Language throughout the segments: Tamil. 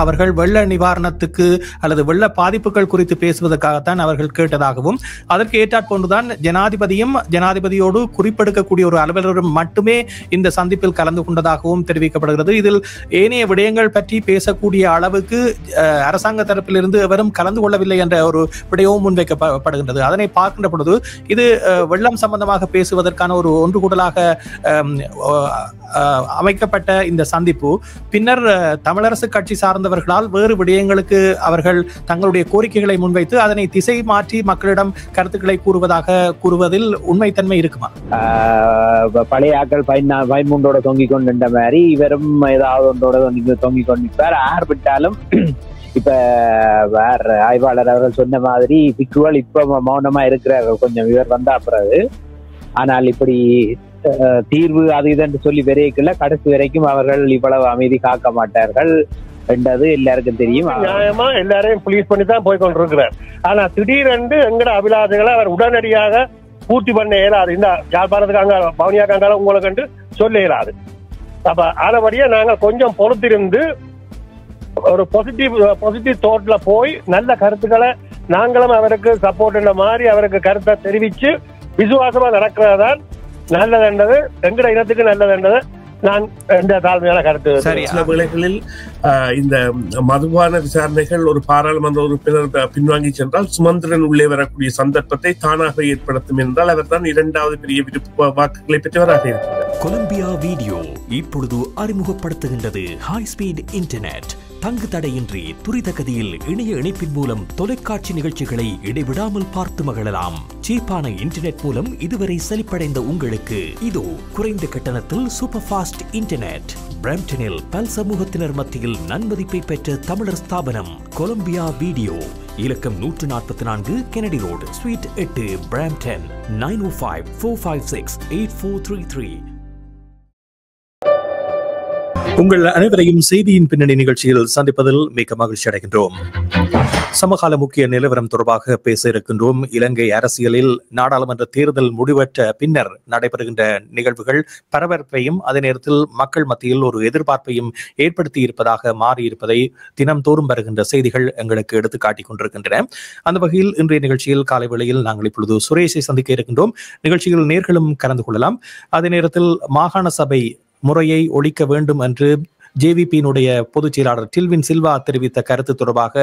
அவர்கள் வெள்ள நிவாரணத்துக்கு அல்லது வெள்ள பாதிப்புகள் குறித்து பேசுவதற்காகத்தான் அவர்கள் கேட்டதாகவும் அதற்கு ஏற்றாற்போன்றுதான் ஜனாதிபதியோடு குறிப்பெடுக்கக்கூடிய ஒரு அலுவலரும் மட்டுமே இந்த சந்திப்பில் கலந்து கொண்டதாகவும் தெரிவிக்கப்படுகிறது. இதில் ஏனைய விடயங்கள் பற்றி பேசக்கூடிய அளவுக்கு அரசாங்க தரப்பிலிருந்து எவரும் கலந்து கொள்ளவில்லை என்ற ஒரு விடயமும் முன்வைக்கப்படுகின்றது. அதனை பார்க்கின்ற பொழுது இது வெள்ளம் சம்பந்தமாக பேசுவதற்கான ஒரு ஒன்றுகூடலாக அமைக்கப்பட்ட இந்த சந்திப்பு பின்னர் தமிழரசு கட்சி சார்ந்தவர்களால் வேறு விடயங்களுக்கு அவர்கள் தங்களுடைய கோரிக்கைகளை முன்வைத்து அதனை திசை மாற்றி மக்களிடம் கருத்துக்களை கூறுவதில் உண்மைத்தன்மை இருக்குமா? பழைய ஆக்கள் பயன்முண்டோட தொங்கிக் கொண்ட மாதிரி இவரும் ஏதாவது ஒன்றோட தொங்கிக் கொண்டிருப்பார். யார் விட்டாலும் இப்ப வேற ஆய்வாளர் அவர்கள் சொன்ன மாதிரி பிக்குகள் இப்ப மௌனமா இருக்கிறார்கள் கொஞ்சம் இவர் வந்தா பிறகு. ஆனால் இப்படி தீர்வு அது இதென்று சொல்லி விரைக்கல கடைசி வரைக்கும் அவர்கள் இவ்வளவு அமைதி காக்க மாட்டார்கள் என்றது எல்லாருக்கும் தெரியும். நியாயமா எல்லாரையும் புலீஸ் பண்ணி தான் போய் கொண்டிருக்கிறார். ஆனா திடீரென்று எங்கட அபிலாசைகளை அவர் உடனடியாக பூர்த்தி பண்ண இயலாது. இந்த யாழ்ப்பாணத்துக்காங்க பவனியாக்காங்க உங்களை கண்டு சொல்ல இயலாது. அப்ப ஆனபடியே நாங்க கொஞ்சம் பொறுத்திருந்து ஒரு பாசிட்டிவ் தோட்ல போய் நல்ல கருத்துக்களை நாங்களும் அவருக்கு சப்போர்ட் மாதிரி அவருக்கு கருத்தை தெரிவிச்சு விசுவாசமா நடக்கிறதான் நல்லதுன்றது எங்கட இனத்துக்கு நல்லதுன்றது நான் எந்த தாழ்மையான கருத்து. சில வேளைகளில் இந்த மதுபான விசாரணைகள் ஒரு பாராளுமன்ற உறுப்பினர் பின்வாங்கி சென்றால் சுமந்திரன் உள்ளே வரக்கூடிய சந்தர்ப்பத்தை தானாக ஏற்படுத்தும் என்றால் அவர் தான் இரண்டாவது பெரிய வாக்குகளை பெற்றவராக இருக்கிறார். கொலம்பியா வீடியோ இப்பொழுது அறிமுகப்படுத்துகின்றது ஹை ஸ்பீட் இன்டர்நெட். தங்கு தடையின்றி துரித கதியில் இணைய இணைப்பின் மூலம் தொலைக்காட்சி நிகழ்ச்சிகளை இடைவிடாமல் பார்த்து மகிழலாம். சீப்பான இன்டர்நெட் மூலம் இதுவரை செழிப்படைந்த உங்களுக்கு இதோ குறைந்த கட்டணத்தில் சூப்பர் ஃபாஸ்ட் இன்டர்நெட். பிரம்டனில் பல் சமூகத்தினர் மத்தியில் நன்மதிப்பை பெற்ற தமிழர் ஸ்தாபனம் கொலம்பியா வீடியோ. இலக்கம் 144 கெனடி ரோடு, ஸ்வீட் 8, பிரம்டன். 9054568433. உங்கள் அனைவரையும் செய்தியின் பின்னணி நிகழ்ச்சியில் சந்திப்பதில் மிக மகிழ்ச்சி அடைகின்றோம். சமகால முக்கிய நிலவரம் தொடர்பாக பேச இருக்கின்றோம். இலங்கை அரசியலில் நாடாளுமன்ற தேர்தல் முடிவற்ற பின்னர் நடைபெறுகின்ற நிகழ்வுகள் பரபரப்பையும் அதே நேரத்தில் மக்கள் மத்தியில் ஒரு எதிர்பார்ப்பையும் ஏற்படுத்தி இருப்பதாக மாறியிருப்பதை தினம்தோறும் வருகின்ற செய்திகள் எங்களுக்கு எடுத்து காட்டிக் கொண்டிருக்கின்றன. அந்த வகையில் இன்றைய நிகழ்ச்சியில் காலை வேளையில் நாங்கள் இப்பொழுது சுரேஷை சந்திக்க இருக்கின்றோம். நிகழ்ச்சியில் நேர்களும் கலந்து கொள்ளலாம். அதே நேரத்தில் மாகாண சபை முறையை ஒழிக்க வேண்டும் என்று ஜேவிபியினுடைய பொதுச் செயலாளர் டில்வின் சில்வா தெரிவித்த கருத்து தொடர்பாக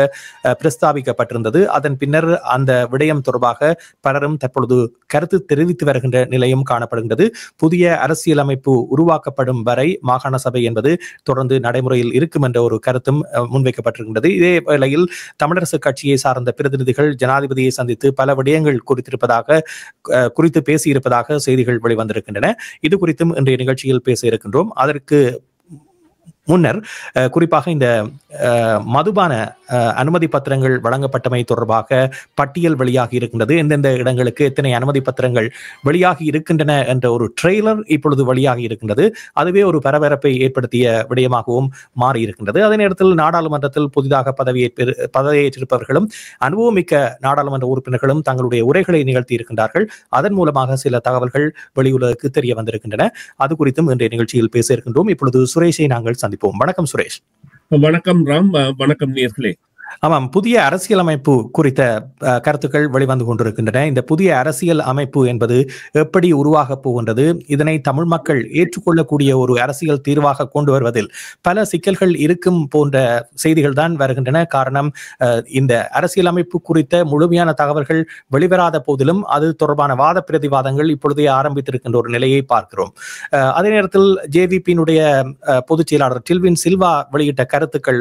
பிரஸ்தாபிக்கப்பட்டிருந்தது. அதன் பின்னர் அந்த விடயம் தொடர்பாக பலரும் தற்பொழுது கருத்து தெரிவித்து வருகின்ற நிலையும் காணப்படுகின்றது. புதிய அரசியலமைப்பு உருவாக்கப்படும் வரை மாகாண சபை என்பது தொடர்ந்து நடைமுறையில் இருக்கும் என்ற ஒரு கருத்தும் முன்வைக்கப்பட்டிருக்கின்றது. இதே வேளையில் தமிழரசு கட்சியை சார்ந்த பிரதிநிதிகள் ஜனாதிபதியை சந்தித்து பல விடயங்கள் குறித்து பேசியிருப்பதாக செய்திகள் வெளிவந்திருக்கின்றன. இது குறித்தும் இன்றைய நிகழ்ச்சியில் பேச இருக்கின்றோம். அதற்கு முன்னர் குறிப்பாக இந்த மதுபான அனுமதி பத்திரங்கள் வழங்கப்பட்டமை தொடர்பாக பட்டியல் வெளியாகி இருக்கின்றது. எந்தெந்த இடங்களுக்கு எத்தனை அனுமதி பத்திரங்கள் வெளியாகி இருக்கின்றன என்ற ஒரு ட்ரெய்லர் இப்பொழுது வெளியாகி இருக்கின்றது. அதுவே ஒரு பரபரப்பை ஏற்படுத்திய விடயமாகவும் மாறி இருக்கின்றது. அதே நேரத்தில் நாடாளுமன்றத்தில் புதிதாக பதவியேற்றிருப்பவர்களும் அனுபவமிக்க நாடாளுமன்ற உறுப்பினர்களும் தங்களுடைய உரைகளை நிகழ்த்தி இருக்கின்றார்கள். அதன் மூலமாக சில தகவல்கள் வெளியுலகுக்கு தெரிய வந்திருக்கின்றன. அது குறித்தும் இன்றைய நிகழ்ச்சியில் பேச இருக்கின்றோம். இப்பொழுது சுரேஷை நாங்கள் சந்திப்போம். வணக்கம் சுரேஷ். வணக்கம் ராம். வணக்கம் நேயர்களே. ஆமாம், புதிய அரசியலமைப்பு குறித்த கருத்துக்கள் வெளிவந்து கொண்டிருக்கின்றன. இந்த புதிய அரசியல் அமைப்பு என்பது எப்படி உருவாக போகின்றது, இதனை தமிழ் மக்கள் ஏற்றுக்கொள்ளக்கூடிய ஒரு அரசியல் தீர்வாக கொண்டு வருவதில் பல சிக்கல்கள் இருக்கும் போன்ற செய்திகள் தான் வருகின்றன. காரணம், இந்த அரசியலமைப்பு குறித்த முழுமையான தகவல்கள் வெளிவராத போதிலும் அது தொடர்பான வாத பிரதிவாதங்கள் இப்பொழுதே ஆரம்பித்திருக்கின்ற ஒரு நிலையை பார்க்கிறோம். அதே நேரத்தில் ஜேவிபியினுடைய பொதுச் செயலாளர் டில்வின் சில்வா வெளியிட்ட கருத்துக்கள்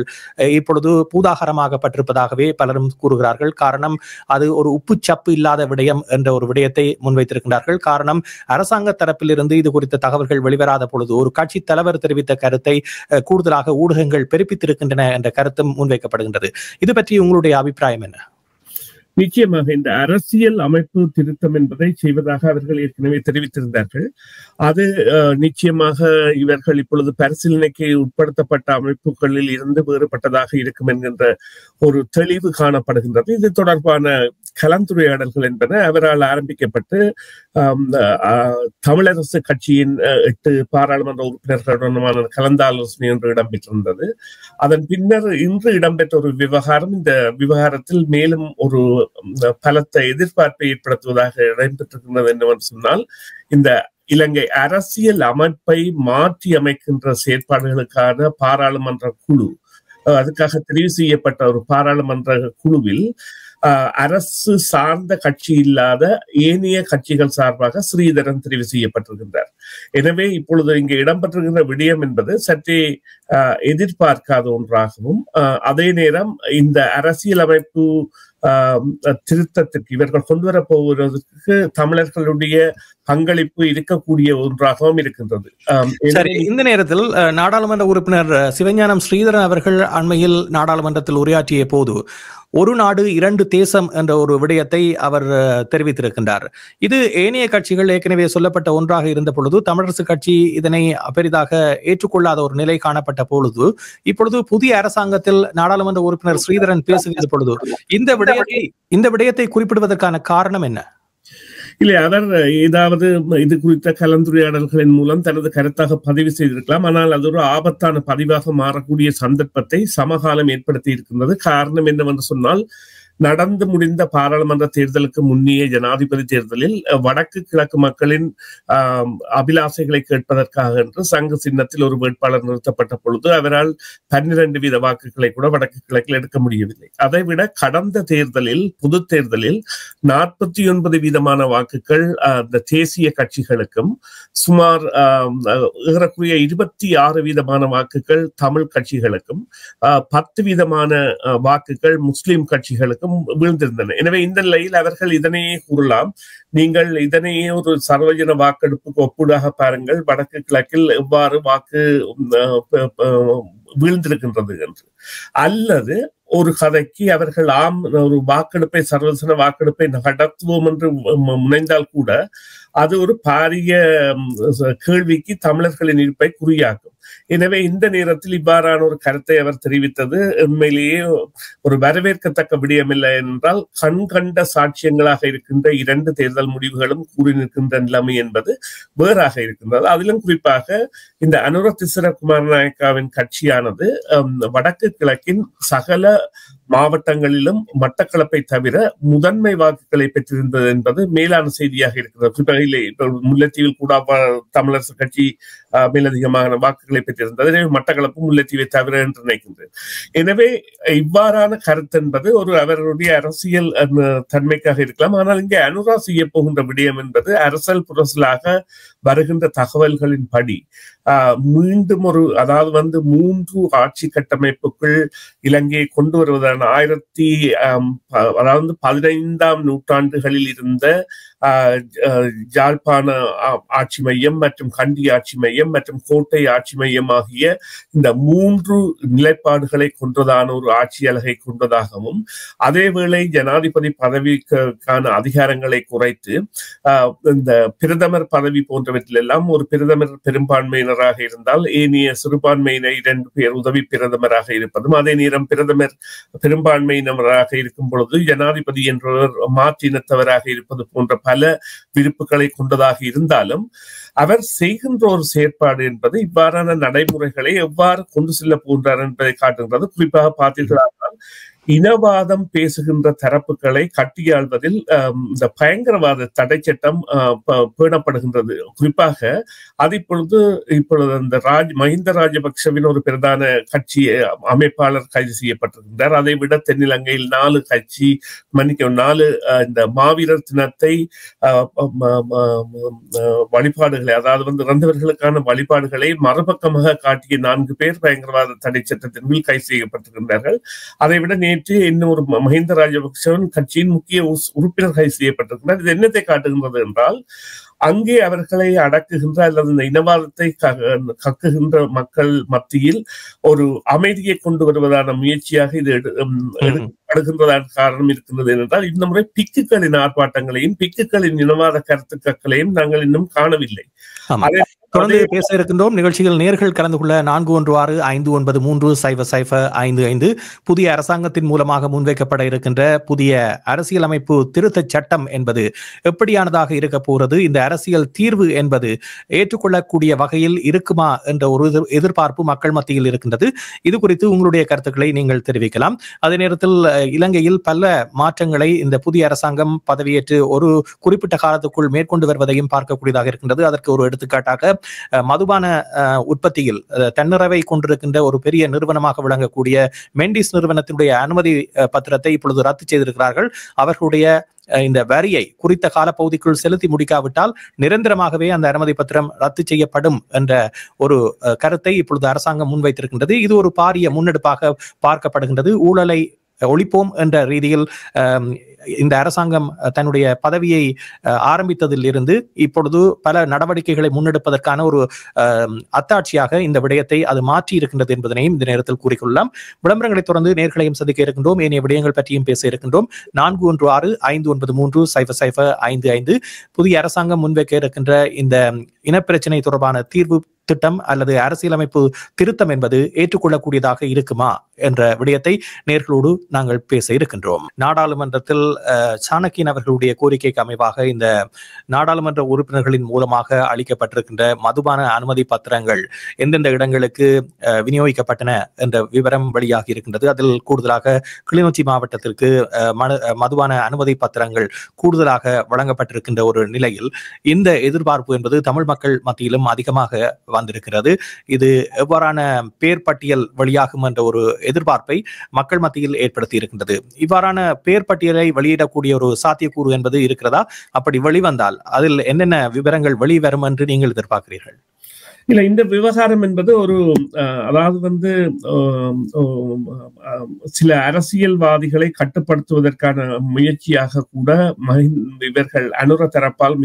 இப்பொழுது பூதாகரமாக பட்டிருப்பதாகவே பலரும் கூறுகிறார்கள். காரணம், அது ஒரு உப்புச்சப்பு இல்லாத விடயம் என்ற ஒரு விடயத்தை முன்வைத்திருக்கின்றார்கள். காரணம், அரசாங்க தரப்பிலிருந்து இது குறித்த தகவல்கள் வெளிவராத பொழுது ஒரு கட்சி தலைவர் தெரிவித்த கருத்தை கூடுதலாக ஊடகங்கள் பெருப்பித்திருக்கின்றன என்ற கருத்தும் முன்வைக்கப்படுகின்றது. இது பற்றி உங்களுடைய அபிப்பிராயம் என்ன? நிச்சயமாக இந்த அரசியல் அமைப்பு திருத்தம் என்பதை செய்வதாக அவர்கள் ஏற்கனவே தெரிவித்திருந்தார்கள். அது நிச்சயமாக இவர்கள் இப்பொழுது பரிசீலனைக்கு உட்படுத்தப்பட்ட அமைப்புகளில் இருந்து வேறுபட்டதாக இருக்கும் என்கின்ற ஒரு தெளிவு காணப்படுகின்றது. இது தொடர்பான கலந்துரையாடல்கள் என்பன அவரால் ஆரம்பிக்கப்பட்டு தமிழரசு கட்சியின் 8 பாராளுமன்ற உறுப்பினர்களுடனான கலந்தாலோசனை என்று இடம்பெற்றிருந்தது. அதன் பின்னர் இன்று இடம்பெற்ற ஒரு விவகாரம், இந்த விவகாரத்தில் மேலும் ஒரு பலத்த எதிர்பார்ப்பை ஏற்படுத்துவதாக இடம்பெற்றிருக்கின்றது என்னவென்று சொன்னால், இந்த இலங்கை அரசியல் அமைப்பை மாற்றி அமைக்கின்ற செயற்பாடுகளுக்கான பாராளுமன்ற குழு, அதுக்காக தெரிவு செய்யப்பட்ட ஒரு பாராளுமன்ற குழுவில் அரசு சார்ந்த கட்சி இல்லாத ஏனைய கட்சிகள் சார்பாக ஸ்ரீதரன் தெரிவு செய்யப்பட்டிருக்கின்றார். எனவே இப்பொழுது இங்கு இடம்பெற்றிருக்கின்ற விடயம் என்பது சற்றே எதிர்பார்க்காத ஒன்றாகவும், அதே நேரம் இந்த அரசியலமைப்பு திருத்தத்திற்கு இவர்கள் கொண்டு வரப்போவதற்கு தமிழர்களுடைய பங்களிப்பு இருக்கக்கூடிய ஒன்றாகவும் இருக்கின்றது. சரி, இந்த நேரத்தில் நாடாளுமன்ற உறுப்பினர் சிவஞானம் ஸ்ரீதரன் அவர்கள் அண்மையில் நாடாளுமன்றத்தில் உரையாற்றிய போது ஒரு நாடு இரண்டு தேசம் என்ற ஒரு விடயத்தை அவர் தெரிவித்திருக்கின்றார். இது ஏனைய கட்சிகள் ஏற்கனவே சொல்லப்பட்ட ஒன்றாக இருந்த பொழுது தமிழரசு கட்சி இதனை பெரிதாக ஏற்றுக்கொள்ளாத ஒரு நிலை காணப்பட்ட பொழுது, இப்பொழுது புதிய அரசாங்கத்தில் நாடாளுமன்ற உறுப்பினர் ஸ்ரீதரன் பேசுகிற பொழுது இந்த விடயத்தை குறிப்பிடுவதற்கான காரணம் என்ன? இல்லை, அவர் ஏதாவது இது குறித்த கலந்துரையாடல்களின் மூலம் தனது கருத்தாக பதிவு செய்திருக்கலாம். ஆனால் அது ஒரு ஆபத்தான பதிவாக மாறக்கூடிய சந்தர்ப்பத்தை சமகாலம் ஏற்படுத்தி இருக்கின்றது. காரணம் என்னவென்று சொன்னால், நடந்து முடிந்த பாராளுமன்ற தேர்தலுக்கு முன்னிய ஜனாதிபதி தேர்தலில் வடக்கு கிழக்கு மக்களின் அபிலாசைகளை கேட்பதற்காக என்று சங்கு சின்னத்தில் ஒரு வேட்பாளர் நிறுத்தப்பட்ட பொழுது அவரால் 12 வீத வாக்குகளை கூட வடக்கு கிழக்கில் எடுக்க முடியவில்லை. அதைவிட கடந்த தேர்தலில், பொது தேர்தலில் 49 வீதமான வாக்குகள் அந்த தேசிய கட்சிகளுக்கும், சுமார் ஏறக்குறைய 26 வீதமான வாக்குகள் தமிழ் கட்சிகளுக்கும், 10 வீதமான வாக்குகள் முஸ்லிம் கட்சிகளுக்கும் வீழ்ந்திருந்தன. எனவே இந்த நிலையில் அவர்கள் இதனையே கூறலாம், நீங்கள் இதனையே ஒரு சர்வஜன வாக்கெடுப்புக்கு ஒப்புடாக பாருங்கள், வடக்கு கிழக்கில் எவ்வாறு வாக்கு வீழ்ந்திருக்கின்றது என்று. அல்லது ஒரு கதைக்கு அவர்கள் ஒரு வாக்கெடுப்பை, சர்வஜன வாக்கெடுப்பை நடத்துவோம் என்று முனைந்தால் கூட அது ஒரு பாரிய கேள்விக்கு தமிழர்களின் இருப்பை குறியாக்கும். எனவே இந்த நேரத்தில் இவ்வாறான ஒரு கருத்தை அவர் தெரிவித்தது உண்மையிலேயே ஒரு வரவேற்கத்தக்க விடயமில்லை. என்றால் கண்கண்ட சாட்சியங்களாக இருக்கின்ற 2 தேர்தல் முடிவுகளும் கூறி நிற்கின்ற நிலைமை என்பது வேறாக இருக்கின்றது. அதிலும் குறிப்பாக இந்த அனுர திஸ்ஸரகுமாரநாயக்காவின் கட்சியானது வடக்கு கிழக்கின் சகல மாவட்டங்களிலும் மட்டக்களப்பை தவிர முதன்மை வாக்குகளை பெற்றிருந்தது என்பது மேலான செய்தியாக இருக்கிறது. குறிப்பாக இல்லை, முல்லைத்தீவில் கூட தமிழரசு கட்சி மேலதிகமான வாக்குகளை பெற்றிருந்தது. எனவே மட்டக்களப்பு முல்லைத்தீவை தவிர என்று நினைக்கின்றேன். எனவே இவ்வாறான கருத்து என்பது ஒரு அவர்களுடைய அரசியல் தன்மைக்காக இருக்கலாம். ஆனால் இங்கே அனுரா செய்ய போகின்ற விடயம் என்பது அரசியல் புரசலாக வருகின்ற தகவல்களின் படி மீண்டும் ஒரு, அதாவது 3 ஆட்சி கட்டமைப்புக்குள் இலங்கையை கொண்டு வருவதான 15ஆம் நூற்றாண்டுகளில் இருந்த யாழ்ப்பாண ஆட்சி மையம் மற்றும் கண்டி ஆட்சி மையம் மற்றும் கோட்டை ஆட்சி மையம் ஆகிய இந்த 3 நிலைப்பாடுகளை கொண்டதான ஒரு ஆட்சி அலகை கொண்டதாகவும், அதேவேளை ஜனாதிபதி பதவிக்கான அதிகாரங்களை குறைத்து இந்த பிரதமர் பதவி போன்றவற்றில் எல்லாம் ஒரு பிரதமர் பெரும்பான்மையினராக இருந்தால் ஏனைய சிறுபான்மையினர் 2 பேர் உதவி பிரதமராக இருப்பதும், அதே நேரம் பிரதமர் பெரும்பான்மையினராக இருக்கும் பொழுது ஜனாதிபதி என்றவர் மாற்றினத்தவராக இருப்பது போன்ற பல விருப்புகளை கொண்டதாக இருந்தாலும், அவர் செய்கின்ற ஒரு செயற்பாடு என்பது இவ்வாறான நடைமுறைகளை எவ்வாறு கொண்டு செல்ல போன்றார் என்பதை காட்டுகிறது. குறிப்பாக பார்த்தீர்களானால் இனவாதம் பேசுகின்ற தரப்புகளை கட்டியாள்வதில் இந்த பயங்கரவாத தடை சட்டம் பேணப்படுகின்றது. குறிப்பாக அது இப்பொழுது இந்த மஹிந்த ராஜபக்சவின் ஒரு பிரதான கட்சி அமைப்பாளர் கைது செய்யப்பட்டிருக்கின்றார். அதை விட தென்னிலங்கையில் 4 இந்த மாவீரர் தினத்தை வழிபாடுகளை, அதாவது இறந்தவர்களுக்கான வழிபாடுகளை மறுபக்கமாக காட்டிய 4 பேர் பயங்கரவாத தடை சட்டத்தின் கீழ் கைது செய்யப்பட்டிருக்கின்றார்கள். அதைவிட நேற்று இன்னொரு மஹிந்த ராஜபக்சவின் கட்சியின் முக்கிய உறுப்பினர் கைது செய்யப்பட்டிருக்கிறார். இது என்னத்தை காட்டுகின்றது என்றால், அங்கே அவர்களை அடக்குகின்ற அல்லது இந்த இனவாதத்தை கக்குகின்ற மக்கள் மத்தியில் ஒரு அமைதியை கொண்டு வருவதான முயற்சியாக இது எடுக்கப்படுகின்றதான காரணம் இருக்கின்றது. என்றால் இந்த முறை பிக்குகளின் ஆர்ப்பாட்டங்களையும் பிக்குகளின் இனவாத கருத்துக்களையும் நாங்கள் இன்னும் காணவில்லை. அதே தொடர்ந்து பேச இருக்கின்றோம். நிகழ்ச்சியில் நேர்கள் கலந்து கொள்ள 4165930055 புதிய அரசாங்கத்தின் மூலமாக முன்வைக்கப்பட இருக்கின்ற புதிய அரசியலமைப்பு திருத்தச் சட்டம் என்பது எப்படியானதாக இருக்க போகிறது, இந்த அரசியல் தீர்வு என்பது ஏற்றுக்கொள்ளக்கூடிய வகையில் இருக்குமா என்ற ஒரு எதிர்பார்ப்பு மக்கள் மத்தியில் இருக்கின்றது. இது குறித்து உங்களுடைய கருத்துக்களை நீங்கள் தெரிவிக்கலாம். அதே நேரத்தில் இலங்கையில் பல மாற்றங்களை இந்த புதிய அரசாங்கம் பதவியேற்று ஒரு குறிப்பிட்ட காலத்துக்குள் மேற்கொண்டு வருவதையும் பார்க்கக்கூடியதாக இருக்கின்றது. அதற்கு ஒரு எடுத்துக்காட்டாக மதுபான உற்பத்தியில் தன்னிறைவை கொண்டிருக்கின்ற ஒரு பெரிய நிறுவனமாக விளங்கக்கூடிய மெண்டிஸ் நிறுவனத்தினுடைய அனுமதி பத்திரத்தை இப்பொழுது ரத்து செய்திருக்கிறார்கள். அவர்களுடைய இந்த வரியை குறித்த காலப்பகுதிக்குள் செலுத்தி முடிக்காவிட்டால் நிரந்தரமாகவே அந்த அனுமதி பத்திரம் ரத்து செய்யப்படும் என்ற ஒரு கருத்தை இப்பொழுது அரசாங்கம் முன்வைத்திருக்கின்றது. இது ஒரு பாரிய முன்னெடுப்பாக பார்க்கப்படுகின்றது. ஊழலை ஒழிப்போம் என்ற ரீதியில் இந்த அரசாங்கம் தன்னுடைய பதவியை ஆரம்பித்ததில் இருந்து இப்பொழுது பல நடவடிக்கைகளை முன்னெடுப்பதற்கான ஒரு அத்தாட்சியாக இந்த விடயத்தை அது மாற்றி இருக்கின்றது என்பதனையும் இந்த நேரத்தில் கூறிக்கொள்ளலாம். விளம்பரங்களை தொடர்ந்து நேர்களையும் சந்திக்க இருக்கின்றோம். ஏனைய விடயங்கள் பற்றியும் பேச இருக்கின்றோம். 4165930055 புதிய அரசாங்கம் முன்வைக்க இருக்கின்ற இந்த இனப்பிரச்சனை தொடர்பான தீர்வு திட்டம் அல்லது அரசியலமைப்பு திருத்தம் என்பது ஏற்றுக்கொள்ளக்கூடியதாக இருக்குமா என்ற விடயத்தை நேர்களோடு நாங்கள் பேச இருக்கின்றோம். நாடாளுமன்றத்தில் சாணக்கியன் அவர்களுடைய கோரிக்கைக்கு அமைவாக இந்த நாடாளுமன்ற உறுப்பினர்களின் மூலமாக அளிக்கப்பட்டிருக்கின்ற மதுபான அனுமதி பத்திரங்கள் எந்தெந்த இடங்களுக்கு விநியோகிக்கப்பட்டன என்ற விவரம் வெளியாகி இருக்கின்றது. அதில் கூடுதலாக கிளிநொச்சி மாவட்டத்திற்கு மதுபான அனுமதி பத்திரங்கள் கூடுதலாக வழங்கப்பட்டிருக்கின்ற ஒரு நிலையில் இந்த எதிர்பார்ப்பு என்பது தமிழ் மக்கள் மத்தியிலும் அதிகமாக வந்திருக்கிறது. இது எவ்வாறான பேர் பட்டியல் வெளியாகும் என்ற ஒரு எதிர்பார்ப்பை மக்கள் மத்தியில் ஏற்படுத்தி இருக்கின்றது. இவ்வாறான பேர் பட்டியலை வெளியிடக்கூடிய ஒரு சாத்தியக்கூறு என்பது இருக்கிறதா? அப்படி வெளிவந்தால் அதில் என்னென்ன விவரங்கள் வெளிவரும் என்று நீங்கள் எதிர்பார்க்கிறீர்கள்? இல்ல, இந்த விவகாரம் என்பது ஒரு அதாவது சில அரசியல்வாதிகளை கட்டுப்படுத்துவதற்கான முயற்சியாக கூட இவர்கள் அனுர தரப்பால்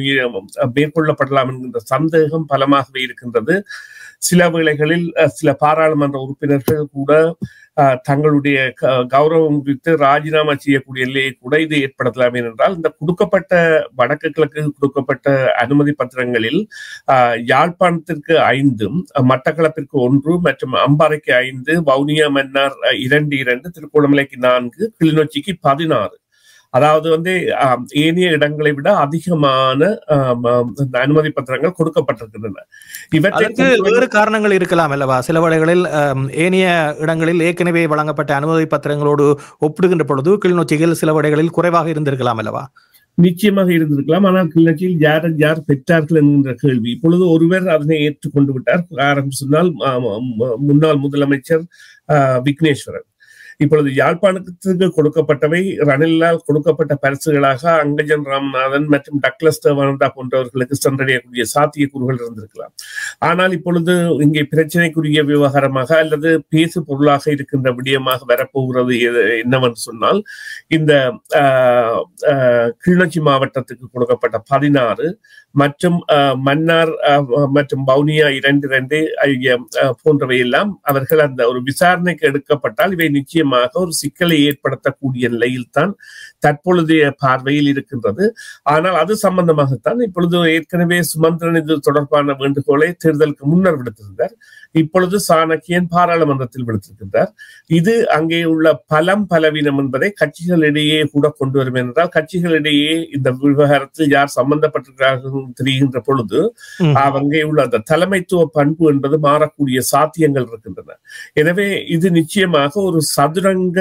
மேற்கொள்ளப்படலாம் என்கின்ற சந்தேகம் பலமாகவே இருக்கின்றது. சில வேளைகளில் சில பாராளுமன்ற உறுப்பினர்கள் கூட தங்களுடைய கௌரவம் குறித்து ராஜினாமா செய்யக்கூடிய எல்லையை கூட இது ஏற்படுத்தலாம். ஏனென்றால் இந்த கொடுக்கப்பட்ட வடக்கு கிழக்கு கொடுக்கப்பட்ட அனுமதி பத்திரங்களில் யாழ்ப்பாணத்திற்கு 5, மட்டக்களப்பிற்கு 1 மற்றும் அம்பாறைக்கு 5, வவுனியா மன்னார் 2, திருகோணமலைக்கு 4, கிளிநொச்சிக்கு 16. அதாவது ஏனைய இடங்களை விட அதிகமான அனுமதி பத்திரங்கள் கொடுக்கப்பட்டிருக்கின்றன. இவற்றுக்கு வேறு காரணங்கள் இருக்கலாம் அல்லவா? சில வேளைகளில் ஏனைய இடங்களில் ஏற்கனவே வழங்கப்பட்ட அனுமதி பத்திரங்களோடு ஒப்பிடுகின்ற பொழுது கிளிநொச்சியில் சில வேளைகளில் குறைவாக இருந்திருக்கலாம் அல்லவா? நிச்சயமாக இருந்திருக்கலாம். ஆனால் கிளிநொச்சியில் யார் பெற்றார்கள் என்கின்ற கேள்வி இப்பொழுது ஒருவர் அதனை ஏற்றுக்கொண்டு விட்டார். காரணம் சொன்னால் முன்னாள் முதலமைச்சர் விக்னேஸ்வரன். இப்பொழுது யாழ்ப்பாணத்துக்கு கொடுக்கப்பட்டவை ரணிலால் கொடுக்கப்பட்ட பரிசுகளாக அங்கஜன் ராமநாதன் மற்றும் டக்ளஸ் தேவானந்தா போன்றவர்களுக்கு சென்றடையக்கூடிய சாத்தியக்கூறுகள் இருந்திருக்கலாம். ஆனால் இப்பொழுது இங்கே பிரச்சனைக்குரிய விவகாரமாக அல்லது பேசு பொருளாக இருக்கின்ற விடயமாக வரப்போகிறது என்னவென்று சொன்னால், இந்த கிளிநொச்சி மாவட்டத்துக்கு கொடுக்கப்பட்ட 16 மற்றும் மன்னார் மற்றும் வவுனியா 2 போன்றவை எல்லாம் அவர்கள் அந்த ஒரு விசாரணைக்கு எடுக்கப்பட்டால் இவை நிச்சயமாக ஒரு சிக்கலை ஏற்படுத்தக்கூடிய நிலையில் தான் தற்பொழுதைய பார்வையில் இருக்கின்றது. ஆனால் அது சம்பந்தமாகத்தான் இப்பொழுது ஏற்கனவே சுமந்திரன் இது தொடர்பான வேண்டுகோளை தேர்தலுக்கு முன்னர் விடுத்திருந்தார். இப்பொழுது சாணக்கியன் பாராளுமன்றத்தில் விடுத்திருக்கின்றார். இது அங்கே உள்ள பலவீனம் என்பதை கட்சிகளிடையே கூட கொண்டு வரும். என்றால் கட்சிகளிடையே இந்த விவகாரத்தில் யார் சம்பந்தப்பட்டிருக்கிறார்கள் தெரிகின்ற பொழுது அங்கே உள்ள அந்த தலைமைத்துவ பண்பு என்பது மாறக்கூடிய சாத்தியங்கள் இருக்கின்றன. எனவே இது நிச்சயமாக ஒரு சதுரங்க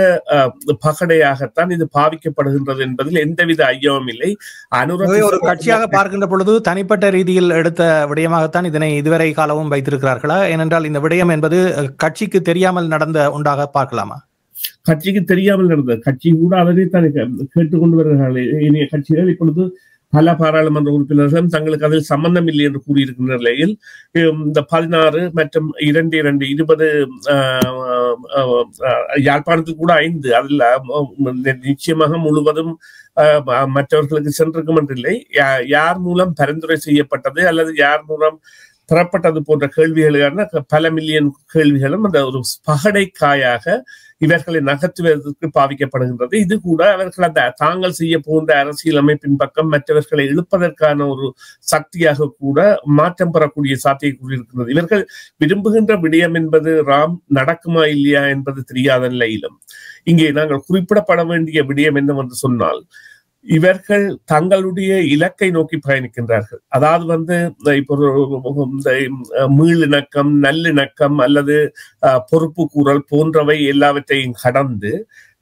பகடையாகத்தான் இது பாவிக்கப்படுகின்றது என்பதில் எந்தவித ஐயமும் இல்லை. ஒரு கட்சியாக பார்க்கின்ற பொழுது தனிப்பட்ட ரீதியில் எடுத்த விடயமாகத்தான் இதனை இதுவரை காலமும் வைத்திருக்கிறார்களா? ஏனென்றால் இந்த விடயம் என்பது கட்சிக்கு தெரியாமல் நடந்த ஒன்றாக பார்க்கலாமா? கட்சிக்கு தெரியாமல் நடந்த கட்சி கூட அதனை தான் கேட்டுக்கொண்டு வருகிறார்கள். இனிய கட்சிகள் இப்பொழுது பல பாராளுமன்ற உறுப்பினர்களும் தங்களுக்கு அதில் சம்பந்தம் இல்லை என்று கூறியிருக்கின்ற நிலையில் இந்த 16 மற்றும் 2 20 யாழ்ப்பாணத்தில் கூட 5 அதில் நிச்சயமாக முழுவதும் மற்றவர்களுக்கு சென்றிருக்கும் என்றில்லை. யார் மூலம் பரிந்துரை செய்யப்பட்டது அல்லது யார் மூலம் பெறப்பட்டது போன்ற கேள்விகளுக்கான பல மில்லியன் கேள்விகளும் அந்த ஒரு பகடைக்காயாக இவர்களை நகர்த்துவதற்கு பாவிக்கப்படுகின்றது. இது கூட அவர்கள் அந்த தாங்கள் செய்ய போன்ற அரசியல் அமைப்பின் பக்கம் மற்றவர்களை இழுப்பதற்கான ஒரு சக்தியாக கூட மாற்றம் பெறக்கூடிய சாத்தியக்கூறு இருக்கின்றது. இவர்கள் விரும்புகின்ற விடயம் என்பது நடக்குமா இல்லையா என்பது தெரியாத நிலையிலும் இங்கே நாங்கள் குறிப்பிடப்பட வேண்டிய விடயம் என்னவென்று சொன்னால், இவர்கள் தங்களுடைய இலக்கை நோக்கி பயணிக்கின்றார்கள். அதாவது இப்போ இந்த மீளிணக்கம், நல்லிணக்கம் அல்லது பொறுப்பு கூறல் போன்றவை எல்லாவற்றையும் கடந்து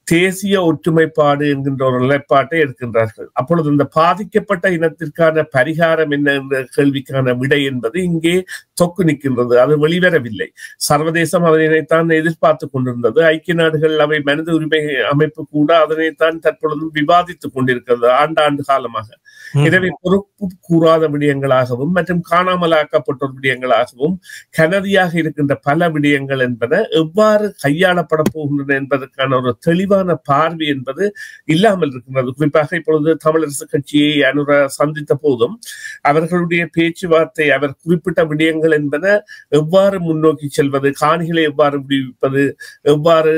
தேசிய ஒற்றுமைப்பாடு என்கின்ற ஒரு நிலைப்பாட்டை எடுக்கின்றார்கள். அப்பொழுது இந்த பாதிக்கப்பட்ட இனத்திற்கான பரிகாரம் என்ன என்ற கேள்விக்கான விடை என்பது இங்கே தொக்கு நிற்கின்றது. அது வெளிவரவில்லை. சர்வதேசம் அதனைத்தான் எதிர்பார்த்து கொண்டிருந்தது. ஐக்கிய நாடுகள் அவை மனித உரிமை அமைப்பு கூட அதனைத்தான் தற்பொழுதும் விவாதித்துக் கொண்டிருக்கிறது ஆண்டாண்டு காலமாக. எனவே பொறுப்பு கூறாத விடயங்களாகவும் மற்றும் காணாமலாக்கப்பட்ட விடயங்களாகவும் கனதியாக இருக்கின்ற பல விடயங்கள் என்பன எவ்வாறு கையாளப்பட போகின்றன என்பதற்கான ஒரு தெளிவான பார்வை என்பது இல்லாமல் இருக்கின்றது. குறிப்பாக இப்பொழுது தமிழரசு கட்சியை அனுர சந்தித்த போதும் அவர்களுடைய பேச்சுவார்த்தை, அவர் குறிப்பிட்ட விடயங்கள் என்பன எவ்வாறு முன்னோக்கி செல்வது, காணிகளை எவ்வாறு விடுவிப்பது, எவ்வாறு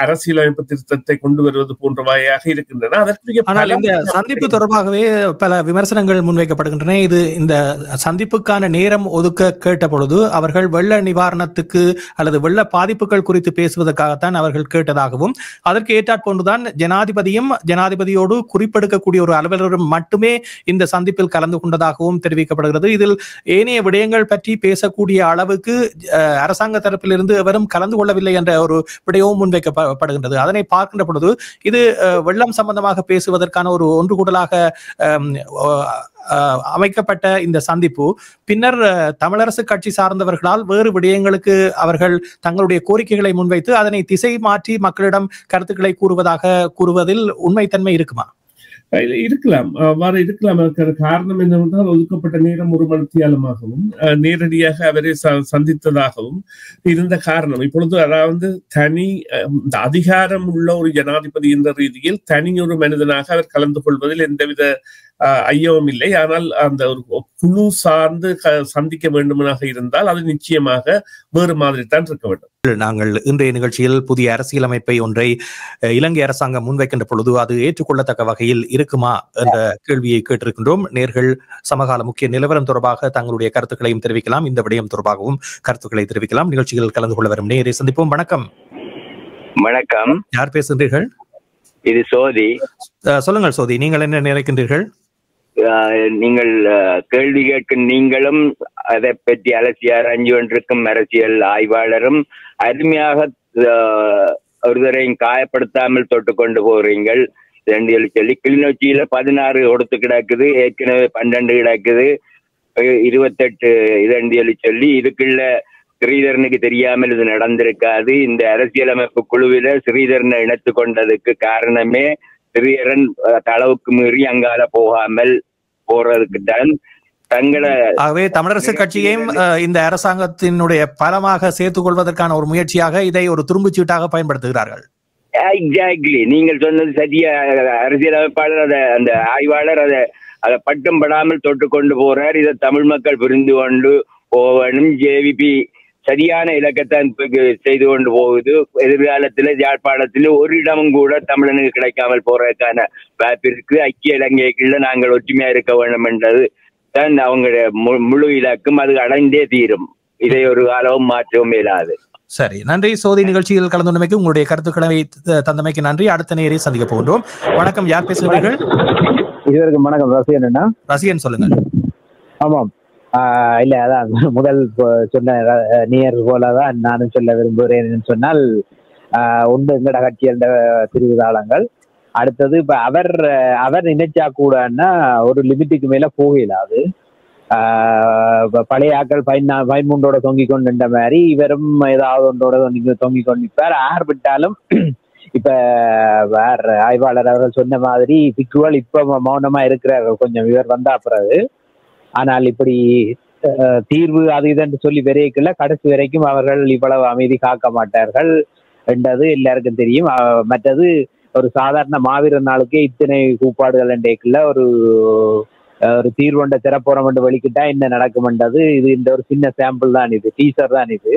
அரசியலமைப்பு திருத்தத்தை கொண்டு வருவது போன்றவையாக இருக்கின்றன. அதற்குரிய சந்திப்பு தொடர்பாகவே பல விமர்சனங்கள் முன்வைக்கப்படுகின்றன. இது இந்த சந்திப்புக்கான நேரம் ஒதுக்க கேட்ட பொழுது அவர்கள் வெள்ள நிவாரணத்துக்கு அல்லது வெள்ள பாதிப்புகள் குறித்து பேசுவதற்காகத்தான் அவர்கள் கேட்டதாகவும், அதற்கு ஏற்றாற்போன்றுதான் ஜனாதிபதியோடு குறிப்பெடுக்கக்கூடிய ஒரு அலுவலரும் மட்டுமே இந்த சந்திப்பில் கலந்து கொண்டதாகவும் தெரிவிக்கப்படுகிறது. இதில் ஏனைய விடயங்கள் பற்றி பேசக்கூடிய அளவுக்கு அரசாங்க தரப்பிலிருந்து எவரும் கலந்து கொள்ளவில்லை என்ற ஒரு விடயமும் முன்வைக்கப்படுகின்றது. அதனை பார்க்கின்ற பொழுது இது வெள்ளம் சம்பந்தமாக பேசுவதற்கான ஒரு ஒன்று கூடலாக அமைக்கப்பட்ட இந்த சந்திப்பு பின்னர் தமிழரசு கட்சி சார்ந்தவர்களால் வேறு விடயங்களுக்கு அவர்கள் தங்களுடைய கோரிக்கைகளை முன்வைத்து அதனை திசை மாற்றி மக்களிடம் கருத்துக்களை கூறுவதில் உண்மைத்தன்மை இருக்குமா? இருக்கலாம், அவ்வாறு இருக்கலாம். அதற்கான காரணம் என்னவென்றால் ஒதுக்கப்பட்ட நேரம் ஒரு மணித்தியாலமாகவும் நேரடியாக அவரை சந்தித்ததாகவும் இருந்த காரணம். இப்பொழுது அதாவது தனி அதிகாரம் உள்ள ஒரு ஜனாதிபதி என்ற ரீதியில் தனி ஒரு மனிதனாக அவர் கலந்து கொள்வதில் எந்தவித ஐயமும் இல்லை. ஆனால் அந்த ஒரு குழு சார்ந்து சந்திக்க வேண்டுமாக இருந்தால் அது நிச்சயமாக வேறு மாதிரி தான் இருக்க வேண்டும். நாங்கள் இன்றைய நிகழ்ச்சியில் புதிய அரசியலமைப்பை ஒன்றை இலங்கை அரசாங்கம் முன்வைக்கின்ற பொழுது அது ஏற்றுக்கொள்ளத்தக்க வகையில் இருக்குமா என்ற கேள்வியை கேட்டிருக்கின்றோம். நேர்கள் சமகால முக்கிய நிலவரம் தொடர்பாக தங்களுடைய கருத்துக்களையும் தெரிவிக்கலாம். இந்த விடயம் தொடர்பாகவும் கருத்துக்களை தெரிவிக்கலாம். நிகழ்ச்சியில் கலந்து கொள்ள வரும் நேரை சந்திப்போம். வணக்கம். வணக்கம். யார் பேசுகின்றீர்கள்? இது சோதி. சொல்லுங்கள் சோதி, நீங்கள் என்ன நினைக்கின்றீர்கள்? நீங்கள் கேள்வி கேட்கும் நீங்களும் அதை பற்றி அலசியாராய்ஞ்சு கொண்டிருக்கும் அரசியல் ஆய்வாளரும் அருமையாக ஒருவரையும் காயப்படுத்தாமல் தொட்டு கொண்டு போகிறீர்கள். சொல்லி கிளிநொச்சியில 16 ஒடுத்து கிடக்குது, ஏற்கனவே 12 கிடக்குது, 28 இதண்டியலி சொல்லி இதுக்குள்ள ஸ்ரீதரனுக்கு தெரியாமல் இது நடந்திருக்காது. இந்த அரசியலமைப்பு குழுவில ஸ்ரீதரனை இணைத்து கொண்டதுக்கு காரணமே ஸ்ரீதரன் அளவுக்கு மீறி அங்கால போகாமல் போறதுக்கு தான் தங்களை. ஆகவே தமிழரசு கட்சியையும் இந்த அரசாங்கத்தினுடைய பலமாக சேர்த்துக் கொள்வதற்கான ஒரு முயற்சியாக இதை ஒரு துரும்புச்சீட்டாக பயன்படுத்துகிறார்கள். எக்ஸாக்ட்லி, நீங்கள் சொன்னது சரியா. அரசியலமைப்பாளர் அந்த ஆய்வாளர் அதை பட்டம் படாமல் தொட்டு கொண்டு போறார். இதை தமிழ் மக்கள் புரிந்து கொண்டு போவனும். ஜேவிபி சரியான இலக்கத்தான் செய்து கொண்டு போகுது. எதிர்காலத்துல யாழ்ப்பாணத்துல ஒரு இடமும் கூட தமிழனுக்கு கிடைக்காமல் போறதுக்கான வாய்ப்பிற்கு ஐக்கிய இலங்கைக்குள்ள நாங்கள் ஒற்றுமையா இருக்க வேண்டும் என்றது தான் அவங்களுடைய முழு இலக்கும். அது அடைந்தே தீரும். இதை ஒரு காலமும் மாற்றவும் இயலாது. சரி, நன்றி சோதி. நிகழ்ச்சியில் கலந்து கொண்டமைக்கு உங்களுடைய கருத்துக்களை தந்தமைக்கு நன்றி. அடுத்த நேரை சந்திக்க போகின்றோம். வணக்கம், யார் பேசுகிறீர்கள்? இதுவரைக்கும் வணக்கம். ரசிகன். ரசிகன் சொல்லுங்கள். ஆமாம், இல்ல அதான் முதல் சொன்ன நீர் போலதான் நானும் சொல்ல விரும்புகிறேன். சொன்னால் ஒன்று எங்கட கட்சியில் திருவிதாளங்கள். அடுத்தது இப்ப அவர் நினைச்சா கூடன்னா ஒரு லிமிட்டுக்கு மேல போகலாது. பழைய ஆக்கள் 13 தொங்கி கொண்டு மாதிரி இவரும் ஏதாவது ஒன்றோட தொங்கி கொண்டிருப்பார். ஆர் விட்டாலும் இப்ப வேற ஆய்வாளர் அவர்கள் சொன்ன மாதிரி சிக்குவல் இப்ப மௌனமா இருக்கிறார்கள் கொஞ்சம் இவர் வந்தா பிறகு. ஆனால் இப்படி தீர்வு அது இதுன்னு சொல்லி விரைக்கல கடைசி வரைக்கும் அவர்கள் இவ்வளவு அமைதி காக்க மாட்டார்கள் என்றது எல்லாருக்கும் தெரியும். மற்றது ஒரு சாதாரண மாவீரர் நாளுக்கே இத்தனை கூப்பாடுகள் என்றைக்குள்ள ஒரு ஒரு தீர்வுண்ட திறப்புறம் என்று வெளிக்கிட்டா என்ன நடக்கும்ன்றது இது இந்த ஒரு சின்ன சாம்பிள் தான், இது டீசர் தான் இது.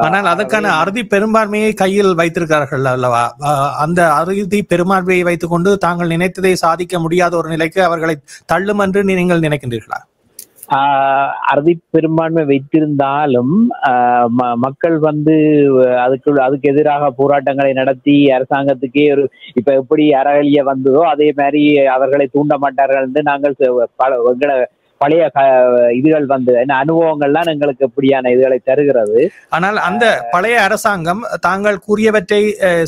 ஆனால் அதற்கான அறுதி பெரும்பான்மையை கையில் வைத்திருக்கிறார்கள் அல்லவா? அந்த அறுதி பெரும்பான்மையை வைத்துக் கொண்டு தாங்கள் நினைத்ததை சாதிக்க முடியாத ஒரு நிலைக்கு அவர்களை தள்ளும் என்று நீங்கள் நினைக்கின்றீர்களா? அறுதி பெரும்பான்மை வைத்திருந்தாலும் மக்கள் அதுக்கு எதிராக போராட்டங்களை நடத்தி அரசாங்கத்துக்கே ஒரு இப்ப எப்படி அறகலிய வந்ததோ அதே மாதிரி அவர்களை தூண்ட மாட்டார்கள் என்று நாங்கள் பழைய இதுகள் அனுபவங்கள்லாம் எங்களுக்கு எப்படியான இதுகளை தருகிறது. ஆனால் அந்த பழைய அரசாங்கம் தாங்கள் கூறியவற்றை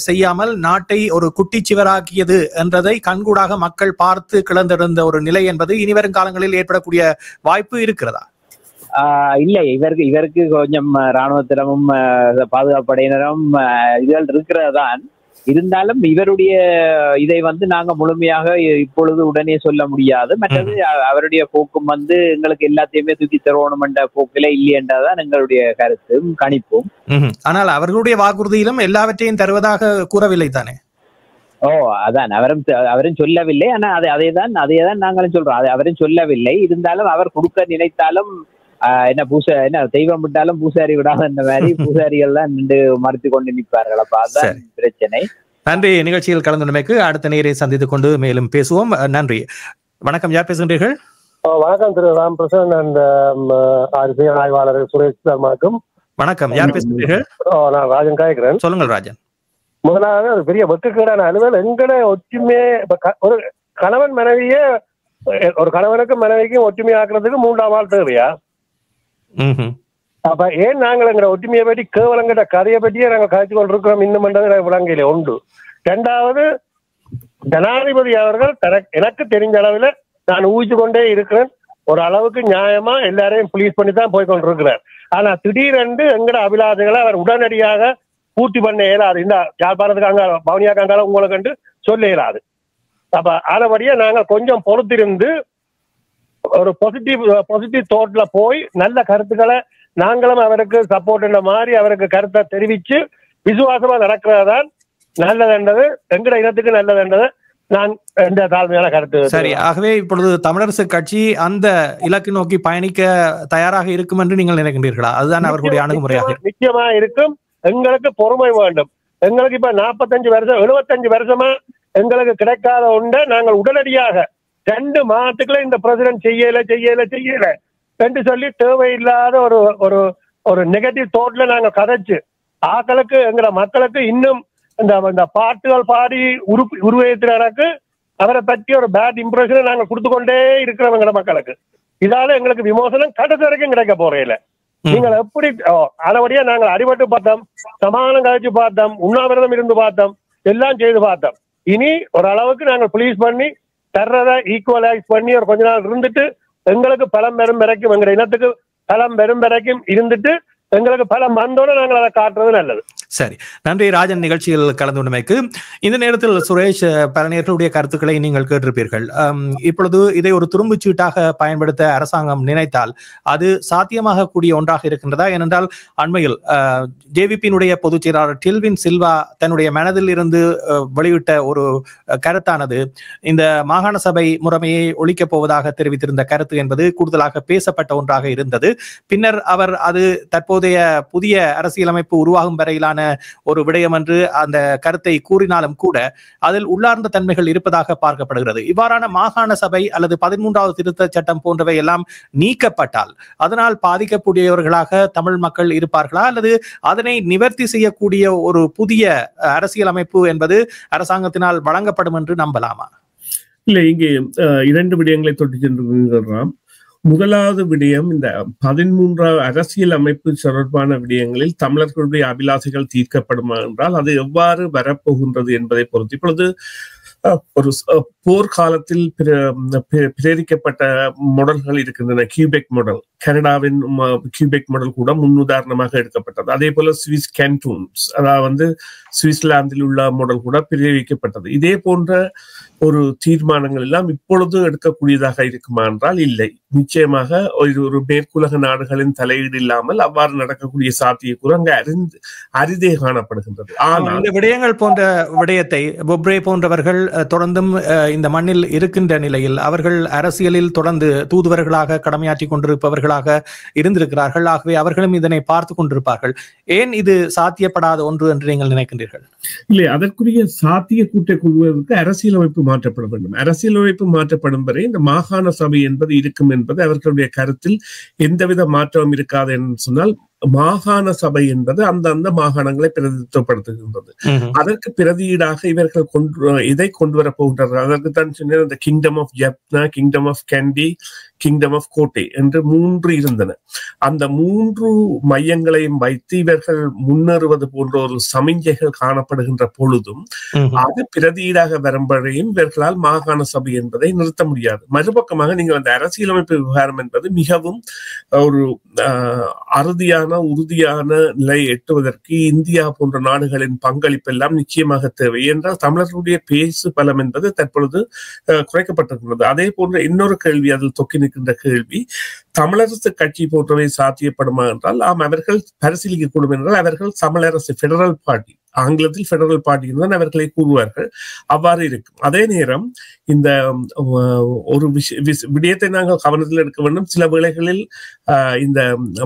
செய்யாமல் நாட்டை ஒரு குட்டிச்சுவராக்கியது என்றதை கண்கூடாக மக்கள் பார்த்து கிளந்திருந்த ஒரு நிலை என்பது இனிவரும் காலங்களில் ஏற்படக்கூடிய வாய்ப்பு இருக்கிறதா? இல்லை, இவருக்கு கொஞ்சம் இராணுவத்தினரும் பாதுகாப்பு படையினரும் இதுகள் இருக்கிறதான். இருந்தாலும் இவருடைய இதை நாங்க முழுமையாக இப்பொழுது உடனே சொல்ல முடியாது. மற்றது அவருடைய போக்கும் எங்களுக்கு எல்லாத்தையுமே தூக்கி தருவணும் என்ற போக்கில இல்லையென்றதான் எங்களுடைய கருத்தும் கணிப்பும். ஆனால் அவர்களுடைய வாக்குறுதியிலும் எல்லாவற்றையும் தருவதாக கூறவில்லை தானே? அதான் அவரும் சொல்லவில்லை. ஆனா அதைதான் நாங்களும் சொல்றோம். அவரும் சொல்லவில்லை. இருந்தாலும் அவர் கொடுக்க நினைத்தாலும் என்ன தெய்வம் விட்டாலும் பூசாரி விடாத இந்த மாதிரி பூசாரிகள் தான் நின்று மறுத்து கொண்டு நிற்பார்கள். அப்ப அதுதான் பிரச்சனை. நன்றி. நிகழ்ச்சியில் கலந்துள்ளமைக்கு அடுத்த நேரை சந்தித்துக் கொண்டு மேலும் பேசுவோம். நன்றி. வணக்கம். யார் பேசுகின்றீர்கள்? வணக்கம் திரு ராமபிரசாத் அண்ட் அரசியல் ஆய்வாளர் சுரேஷ் சர்மாக்கும் வணக்கம். யார் பேசுகிறீர்கள்? நான் ராஜன் காய்க்கிறேன். சொல்லுங்கள் ராஜன். முதலாவது ஒரு பெரிய வெட்டுக்கேடான அலுவல் எங்கட ஒற்றுமையே ஒரு கணவன் மனைவியே ஒரு கணவனுக்கும் மனைவிக்கும் ஒற்றுமை ஆக்குறதுக்கு 3ஆம் ஆள் தேவையா? அப்ப ஏன் நாங்கள் எங்க ஒற்றுமையை பற்றி கேவலங்கிட்ட கதையை பற்றியே நாங்கள் காய்ச்சி கொண்டிருக்கிறோம் இன்னும் விளங்கையில உண்டு. 2வது, ஜனாதிபதி அவர்கள் எனக்கு தெரிஞ்ச அளவுல நான் ஊகிச்சு கொண்டே இருக்கிறேன், ஒரு அளவுக்கு நியாயமா எல்லாரையும் ப்ளீஸ் பண்ணி தான் போய் கொண்டிருக்கிறார். ஆனா திடீரென்று எங்கட அபிலாஷைகளை அவர் உடனடியாக பூர்த்தி பண்ண இயலாது. இந்த யாழ்ப்பாணத்துக்கு அங்க பவனியாக்கு அங்கால உங்களை கண்டு சொல்ல இயலாது. அப்ப ஆனபடியே நாங்கள் கொஞ்சம் பொறுத்திருந்து ஒரு பாசிட்டிவ் தோட்ல போய் நல்ல கருத்துக்களை நாங்களும் அவருக்கு சப்போர்ட் என்ற மாதிரி அவருக்கு கருத்தை தெரிவிச்சு விசுவாசமா நடக்கிறதான் நல்லதுன்றது, எங்கட இனத்துக்கு நல்லதுன்றது நான் எந்த தாழ்மையான கருத்து. சரி. ஆகவே இப்பொழுது தமிழரசு கட்சி அந்த இலக்கு நோக்கி பயணிக்க தயாராக இருக்கும் என்று நீங்கள் நினைக்கின்றீர்களா? அதுதான் அவர்களுடைய அணுகுமுறையாக நிச்சயமா இருக்கும். எங்களுக்கு பொறுமை வேண்டும். எங்களுக்கு இப்ப 45 வருஷம் 75 வருஷமா எங்களுக்கு கிடைக்காத ஒன்றை நாங்கள் உடனடியாக 2 மாதத்துக்குள்ள இந்த பிரசிடென்ட் செய்யல என்று சொல்லி தேவையில்லாத ஒரு நெகட்டிவ் தோட்ல நாங்க கதைச்சு ஆக்களுக்கு எங்களை மக்களுக்கு இன்னும் இந்த பாட்டுகள் பாடி உருவத்தினருக்கு அவரை பற்றி ஒரு பேட் இம்ப்ரெஷனை நாங்க கொடுத்து கொண்டே இருக்கிறோம் எங்களை மக்களுக்கு. இதால எங்களுக்கு விமோசனம் கடைசி வரைக்கும் கிடைக்க போறேன். நீங்கள் எப்படி அதபடியா நாங்கள் அடிபட்டு பார்த்தோம், சமாதானம் கழிச்சு பார்த்தோம், உண்ணாவிரதம் இருந்து பார்த்தோம், எல்லாம் செய்து பார்த்தோம். இனி ஒரு அளவுக்கு நாங்கள் ப்ளீஸ் பண்ணி தர்றதை ஈக்குவலைஸ் பண்ணி ஒரு கொஞ்ச நாள் இருந்துட்டு எங்களுக்கு பலம் பெறும் வரைக்கும் எங்க இனத்துக்கு பலம் பெறும் வரைக்கும் இருந்துட்டு எங்களுக்கு பலம் வந்தோட நாங்கள் அதை காட்டுறது நல்லது. சரி. நன்றி ராஜன். நிகழ்ச்சியில் கலந்து கொண்டமைக்கு. இந்த நேரத்தில் சுரேஷ், பல நேர்களுடைய கருத்துக்களை நீங்கள் கேட்டிருப்பீர்கள். இப்பொழுது இதை ஒரு துரும்புச்சீட்டாக பயன்படுத்த அரசாங்கம் நினைத்தால் அது சாத்தியமாக கூடிய ஒன்றாக இருக்கின்றதா? ஏனென்றால் அண்மையில் ஜேவிபியினுடைய பொதுச் செயலாளர் டில்வின் சில்வா தன்னுடைய மனதில் இருந்து வெளியிட்ட ஒரு கருத்தானது இந்த மாகாண சபை முறைமையை ஒழிக்கப் போவதாக தெரிவித்திருந்த கருத்து என்பது கூடுதலாக பேசப்பட்ட ஒன்றாக இருந்தது. பின்னர் அவர் அது தற்போதைய புதிய அரசியலமைப்பு உருவாகும் வரையிலான ஒரு விடயம் என்று அந்த கருத்தை கூறினாலும் கூட அதில் உள்ளார்ந்த தன்மைகள் இருப்பதாக பார்க்கப்படுகிறது. இவ்வாறான மாகாண சபை அல்லது 13வது திருத்த சட்டம் போன்றவை எல்லாம் நீக்கப்பட்டால் அதனால் பாதிக்கக்கூடியவர்களாக தமிழ் மக்கள் இருப்பார்களா, அல்லது அதனை நிவர்த்தி செய்யக்கூடிய ஒரு புதிய அரசியலமைப்பு என்பது அரசாங்கத்தினால் வழங்கப்படும் என்று நம்பலாமா? இல்லை, இங்கே 2 விடயங்களை தொட்டு சென்று முதலாவது விடயம், இந்த 13வது அரசியல் அமைப்பு தொடர்பான விடயங்களில் தமிழர்களுடைய அபிலாசைகள் தீர்க்கப்படுமா என்றால் அது எவ்வாறு வரப்போகின்றது என்பதை பொறுத்து. இப்பொழுது ஒரு போர்க்காலத்தில் பிரேரிக்கப்பட்ட மாடல்கள் இருக்கின்றன. கியூபெக் மாடல், கனடாவின் கியூபெக் மாடல் கூட முன்னுதாரணமாக எடுக்கப்பட்டது. அதே போல சுவிஸ் கேன்டூன்ஸ், அதாவது சுவிட்சர்லாந்தில் உள்ள மாடல் கூட பிரயோகிக்கப்பட்டது. இதே போன்ற ஒரு தீர்மானங்கள் எல்லாம் இப்பொழுது எடுக்கக்கூடியதாக இருக்குமா என்றால் இல்லை. நிச்சயமாக ஒரு மேற்குலக நாடுகளின் தலையீடு இல்லாமல் அவ்வாறு நடக்கக்கூடிய சாத்தியக்கூறு அங்கு அரிதே காணப்படுகின்றது. ஆனால் இந்த விடயங்கள் போன்ற விடயத்தை பொப்ரே போன்றவர்கள் தொடர்ந்தும் இந்த மண்ணில் இருக்கின்ற நிலையில் அவர்கள் அரசியலில் தொடர்ந்து தூதுவர்களாக கடமையாற்றி கொண்டிருப்பவர்களாக இருந்திருக்கிறார்கள். ஆகவே அவர்களும் இதனை பார்த்து கொண்டிருப்பார்கள். ஏன் இது சாத்தியப்படாத ஒன்று என்று நீங்கள் நினைக்கின்றீர்கள்? இல்லை, அதற்குரிய சாத்திய கூட்டை கொள்வதற்கு அரசியலமைப்பு மாற்றப்பட வேண்டும். அரசியலமைப்பு மாற்றப்படும் வரை இந்த மாகாண சபை என்பது இருக்கும் என்பது அவர்களுடைய கருத்தில் எந்தவித மாற்றமும் இருக்காது என்று சொன்னால், மாகாண சபை என்பது அந்தந்த மாகாணங்களை பிரதிநிதித்துவப்படுத்துகின்றது. அதற்கு பிரதியீடாக இவர்கள் இதை கொண்டு வரப் போகின்றார்கள். அதற்கு தான் சொன்ன இந்த kingdom of Jaffna, kingdom of Kandy, kingdom of Kotte என்று 3 இருந்தன. அந்த 3 மையங்களையும் வைத்து இவர்கள் முன்னேறுவது போன்ற ஒரு சமிஞ்சைகள் காணப்படுகின்ற பொழுதும் அது பிரதியீடாக வரும்படியும் இவர்களால் மாகாண சபை என்பதை நிறுத்த முடியாது. மறுபக்கமாக நீங்கள் அந்த அரசியலமைப்பு விவகாரம் என்பது மிகவும் ஒரு அறுதியான உறுதியான நிலை எட்டுவதற்கு இந்தியா போன்ற நாடுகளின் பங்களிப்பு எல்லாம் நிச்சயமாக தேவை. என்றால் தமிழர்களுடைய பேசு பலம் என்பது தற்பொழுது குறைக்கப்பட்டிருக்கிறது. அதே போன்ற இன்னொரு கேள்வி அதில் தொக்கி நிற்கின்ற கேள்வி, தமிழரசு கட்சி போன்றவை சாத்தியப்படுமா என்றால் அவர்கள் பரிசீலிக்கக்கூடும் என்றால் அவர்கள் தமிழரசு பெடரல் பார்ட்டி, ஆங்கிலத்தில் பெடரல் பார்ட்டி தான் அவர்களை கூறுவார்கள். அவ்வாறு இருக்கும். அதே நேரம் இந்த ஒரு விடயத்தை நாங்கள் கவனத்தில் எடுக்க வேண்டும். சில வேளைகளில் இந்த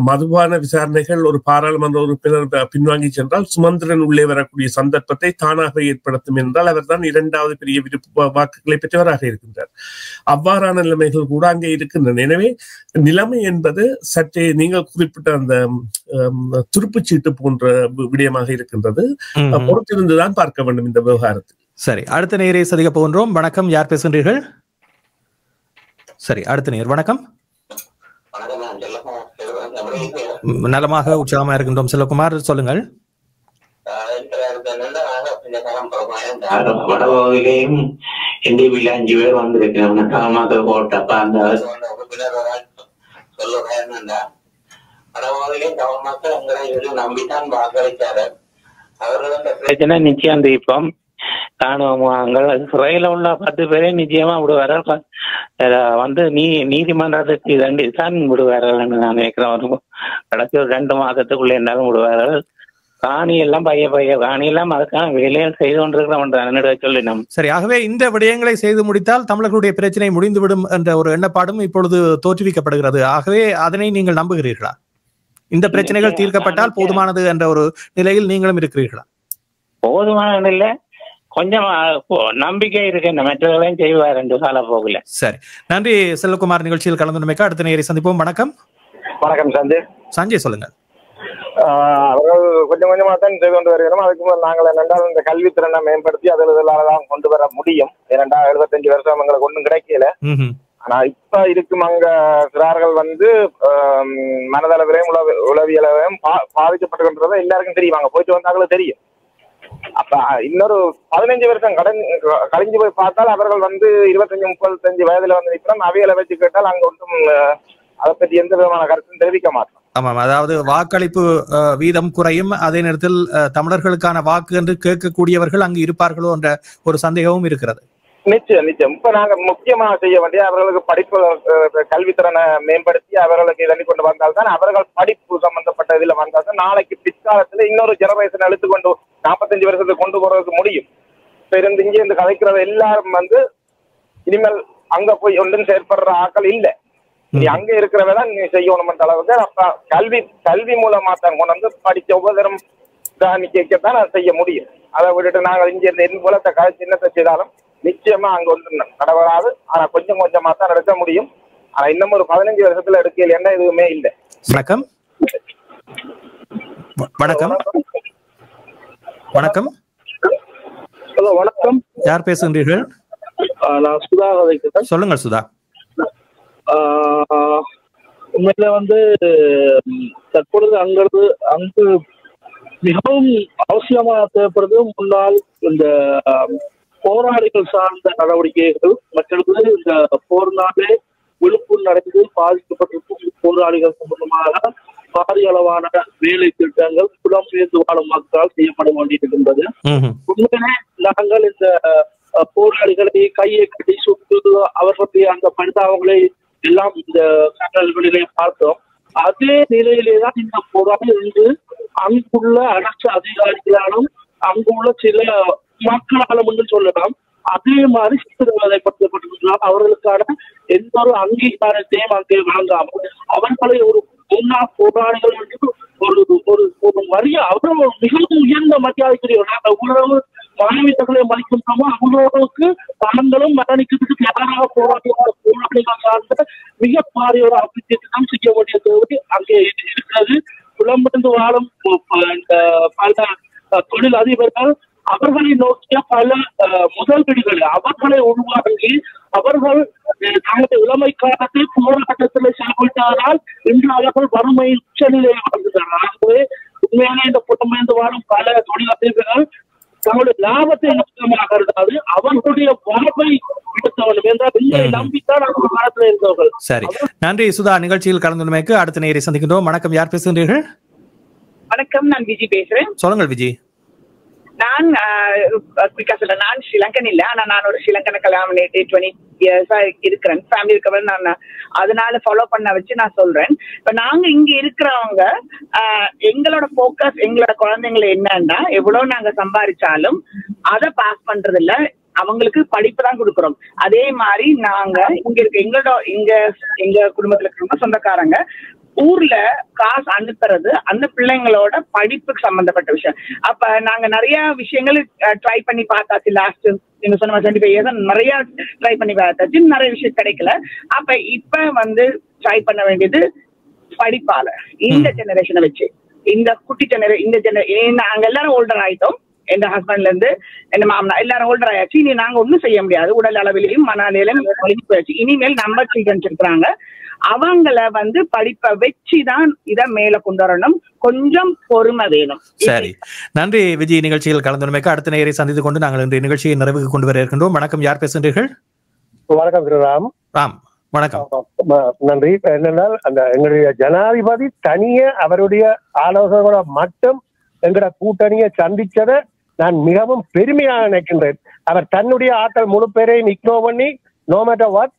மதுபான விசாரணைகள் ஒரு பாராளுமன்ற உறுப்பினர் பின்வாங்கி சென்றால் சுமந்திரன் உள்ளே வரக்கூடிய சந்தர்ப்பத்தை தானாக ஏற்படுத்தும் என்றால் அவர்தான் 2வது பெரிய விருப்பு வாக்குகளை பெற்றவராக இருக்கின்றார். அவ்வாறான நிலைமைகள் கூட அங்கே இருக்கின்றன. எனவே நிலைமை என்பது சற்றே நீங்கள் குறிப்பிட்ட அந்த துருப்புச்சீட்டு போன்ற விடயமாக இருக்கின்றது. பொறுத்திருந்துதான் பார்க்க வேண்டும் இந்த விவகாரத்தில். சரி, அடுத்த நேரை சந்திக்க போகின்றோம். வணக்கம், யார் பேசுகின்றீர்கள்? சரி, அடுத்த நேர். வணக்கம். நலமாக உற்சாகமா இருக்கின்றோம். செல்வகுமார், சொல்லுங்கள். வடபகுதியிலையும் என்டிபியில் 5 பேர் வந்திருக்கிறோம். போட்டப்ப அந்த சொல்லுறேன், வடபகுதியிலே கவர்மெண்ட் எங்களை நம்பித்தான் வாக்களித்தாரு. அவர்கள் பிரச்சனை நிச்சயம் தீர்ப்போம் காணுவாங்கள். சிறையில உள்ள 10 பேரே நிச்சயமா விடுவார்கள். வந்து நீதிமன்றத்துக்கு தான் விடுவார்கள் என்று நான் நினைக்கிறேன். கடைசி ஒரு 2 மாதத்துக்குள்ள இருந்தாலும் விடுவார்கள். காணி எல்லாம் பைய காணி எல்லாம் அதுக்கான வேலையில் செய்து கொண்டிருக்கிறோம் சொல்லினோம். சரி, ஆகவே இந்த விடயங்களை செய்து முடித்தால் தமிழர்களுடைய பிரச்சனை முடிந்துவிடும் என்ற ஒரு எண்ணப்பாடும் இப்பொழுது தோற்றுவிக்கப்படுகிறது. ஆகவே அதனை நீங்கள் நம்புகிறீர்களா? இந்த பிரச்சனைகள் தீர்க்கப்பட்டால் போதுமானது என்ற ஒரு நிலையில் நீங்களும் இருக்கிறீர்களா? போதுமான இல்லை, கொஞ்சம் நம்பிக்கை இருக்கு. மற்றவர்களையும் செய்வார் 2 கால போகல. சரி, நன்றி செல்வகுமார். நிகழ்ச்சியில் கலந்து அடுத்த நேரை சந்திப்போம். வணக்கம். வணக்கம் சஞ்சய், சொல்லுங்க. அவர்கள் கொஞ்சம் கொஞ்சமா தான் செய்து கொண்டு வருகிறோம். அதுக்கு நாங்கள் என்னென்றால் இந்த கல்வித்திறனை மேம்படுத்தி அதில் கொண்டு வர முடியும். ஏனென்றா 75 வருஷம் எங்களுக்கு ஒன்றும் கிடைக்கல. ஆனா இப்ப இருக்கும் அங்க சிறார்கள் வந்து மனதளவிலையும் உளவியலையும் பாதிக்கப்பட்டுகின்றத எல்லாருக்கும் தெரியும். அங்க போயிட்டு வந்தாங்களும் தெரியும். அப்ப இன்னொரு 15 வருஷம் கழிஞ்சு போய் பார்த்தால் அவர்கள் வந்து 25-35 வயதுல வந்து நிற்கிறோம். அவைகளை வச்சு கேட்டால் அங்க ஒன்றும் அதை பற்றி எந்த விதமான கருத்தும் தெரிவிக்க மாட்டோம். ஆமாம், அதாவது வாக்களிப்பு வீதம் குறையும். அதே நேரத்தில் தமிழர்களுக்கான வாக்கு என்று கேட்கக்கூடியவர்கள் அங்கு இருப்பார்களோ என்ற ஒரு சந்தேகமும் இருக்கிறது. நிச்சயம். இப்ப நாங்க முக்கியமா செய்ய வேண்டிய அவர்களுக்கு படிப்பு கல்வித்திறனை மேம்படுத்தி அவர்களுக்கு இதனை கொண்டு வந்தால்தான் அவர்கள் படிப்பு சம்பந்தப்பட்ட இதுல வந்தால்தான் நாளைக்கு பிற்காலத்துல இன்னொரு ஜெனரேஷன் எடுத்துக்கொண்டு 45 வருஷத்துக்கு கொண்டு போறதுக்கு முடியும். இப்ப இருந்து இங்கே இருந்து கதைக்கிறத எல்லாரும் வந்து இனிமேல் அங்க போய் ஒன்றும் செயற்படுற ஆக்கள் இல்லை. நீ அங்க இருக்கிறவதான் நீ செய்யணும்ன்ற அளவுக்கு அப்ப கல்வி மூலமா தான் கொண்டு வந்து படிச்ச உபதரம் கேட்கத்தான் செய்ய முடியும். அதை விட்டுட்டு நாங்கள் இங்க இருந்து என் மூலத்தை சின்னத்தை செய்தாலும் நிச்சயமா அங்க ஒன்று நடவராது. ஆனா கொஞ்சம் கொஞ்சமா தான் எடுக்க முடியும். ஆனா இன்னும் ஒரு 15 வருஷத்துல எடுக்கல என்ன எதுவுமே இல்லை. வணக்கம். வணக்கம். வணக்கம். ஹலோ, வணக்கம். யார் பேசுகின்றீர்கள்? நான் சுதா. சொல்லுங்கள் சுதா. உண்மையில வந்து தற்பொழுது அங்கு மிகவும் அவசியமா தேவைப்படுறது முன்னால் இந்த போராளிகள் சார்ந்த நடவடிக்கைகள், மற்றது இந்த போர்னாலே விழுப்புண் நடந்து பாதிக்கப்பட்டிருக்கும் போராளிகள் சம்பந்தமாக பாரிய அளவான வேலை திட்டங்கள் புலம்பெயர்ந்து வாழும் மக்களால் செய்யப்பட வேண்டியிருக்கின்றது. உண்மையிலே நாங்கள் இந்த போராளிகளை கையை கட்டி சுட்டு அவர்களுடைய அந்த பரிதாபங்களை எல்லாம் இந்த கட்டல்களிலே பார்த்தோம். அதே நிலையிலேதான் இந்த போராளி இன்று அங்குள்ள அரசு அதிகாரிகளாலும் அங்குள்ள சில மக்களாலும் என்று சொல்லலாம் அதே மாதிரி சித்திரவதைப்படுத்தப்பட்டிருக்கிறார். அவர்களுக்கான எந்த ஒரு அங்கீகாரத்தையும் அங்கே வழங்காமல் அவர்களை ஒரு முன்னாள் போராளிகள் என்று ஒரு ஒரு வரிய அவ்வளவு மிகவும் உயர்ந்த மரியாதைக்குரியவர். அவ்வளவு மாணவியர்களை மதிக்கின்றோமோ அவ்வளவுக்கு தாங்களும் மரணிக்கிறதுக்கு எதிராக போராளிகள் சார்ந்த மிக பாரிய ஒரு அபிவிருத்தி செய்ய வேண்டிய தேவை அங்கே இருக்கிறது. புலம்பெயர்ந்து வாழும் பல தொழில் அதிபர்கள் அவர்களை நோக்கிய பல முதலீடுகள் அவர்களை உருவாக்கி அவர்கள் தங்களுடைய இளமை காலத்தை போராட்டத்தில் செயல்பட்டதால் இன்று அவர்கள் வறுமை உச்சநிலையை வாழ்ந்துள்ளார்கள். ஆகவே உண்மையான இந்த புலம்பெயர்ந்து வாழும் பல தொழிலதிபர்கள் தங்களுடைய லாபத்தை நோக்கமாக இருந்தாது அவர்களுடைய வாழ்வை எடுத்தவர்கள் என்றால் இதை நம்பித்தான் அவர்கள் காலத்தில் இருந்தவர்கள். சரி, நன்றி சுதா. நிகழ்ச்சியில் கலந்துமைக்கு அடுத்த நேரை சந்திக்கின்றோம். வணக்கம், யார் பேசுகின்றீர்கள்? வணக்கம், நான் விஜி பேசுறேன். சொல்லுங்கள் விஜி. நான் நான் ஸ்ரீலங்கன் இல்ல, ஆனா நான் ஒரு ஸ்ரீலங்கனை கல்யாணம் 20 years இருக்கிறேன். ஃபேமிலி இருக்கவரை நான் அதனால ஃபாலோ பண்ண வச்சு நான் சொல்றேன். இப்ப நாங்க இங்க இருக்கிறவங்க எங்களோட போக்கஸ் எங்களோட குழந்தைங்களை என்னன்னா எவ்வளவு நாங்க சம்பாதிச்சாலும் அதை பாஸ் பண்றது இல்ல, அவங்களுக்கு படிப்பு தான் கொடுக்குறோம். அதே மாதிரி நாங்க இங்க இருக்க எங்க குடும்பத்துல இருக்கிறவங்க சொந்தக்காரங்க ஊர்ல காசு அனுப்புறது அந்த பிள்ளைங்களோட படிப்புக்கு சம்பந்தப்பட்ட விஷயம். அப்ப நாங்க நிறைய விஷயங்கள் ட்ரை பண்ணி பார்த்தாச்சு. லாஸ்ட் நீங்க சொன்ன 25 years நிறைய ட்ரை பண்ணி பார்த்தாச்சு, நிறைய விஷயம் கிடைக்கல. அப்ப இப்ப ட்ரை பண்ண வேண்டியது படிப்பால இந்த ஜெனரேஷனை வச்சு, இந்த குட்டி நாங்க எல்லாரும் ஓல்டர் ஆயிட்டோம். என் ஹஸ்பண்ட்ல இருந்து என் மாமனா எல்லாரும் ஓல்டர் ஆயாச்சு. இனி நாங்க ஒண்ணும் செய்ய முடியாது. உடல் அளவிலையும் மன நிலையிலும் போயாச்சு. இனிமேல் நம்ம சில்ட்ரன்ஸ் இருக்கிறாங்க, அவங்கள படிப்பை வச்சுதான் இத மேல கொண்டு வரணும். கொஞ்சம் பொறுமை வேணும். சரி, நன்றி விஜய். நிகழ்ச்சியில் கலந்துரைமைக்கு அடுத்த நேரை சந்தித்துக் கொண்டு நாங்கள் இன்றைய நிகழ்ச்சியை நிறைவுக்கு கொண்டு வர இருக்கின்றோம். வணக்கம், யார் பேசுகின்றீர்கள்? வணக்கம் திரு ராம். வணக்கம். நன்றி. என்னென்னால் அந்த எங்களுடைய ஜனாதிபதி தனிய அவருடைய ஆலோசகரோட மட்டும் எங்களோட கூட்டணியை சந்திச்சதை நான் மிகவும் பெருமையாக நினைக்கின்றேன். அவர் தன்னுடைய ஆட்கள் முழு பேரையும் இக்னோர் பண்ணி no matter what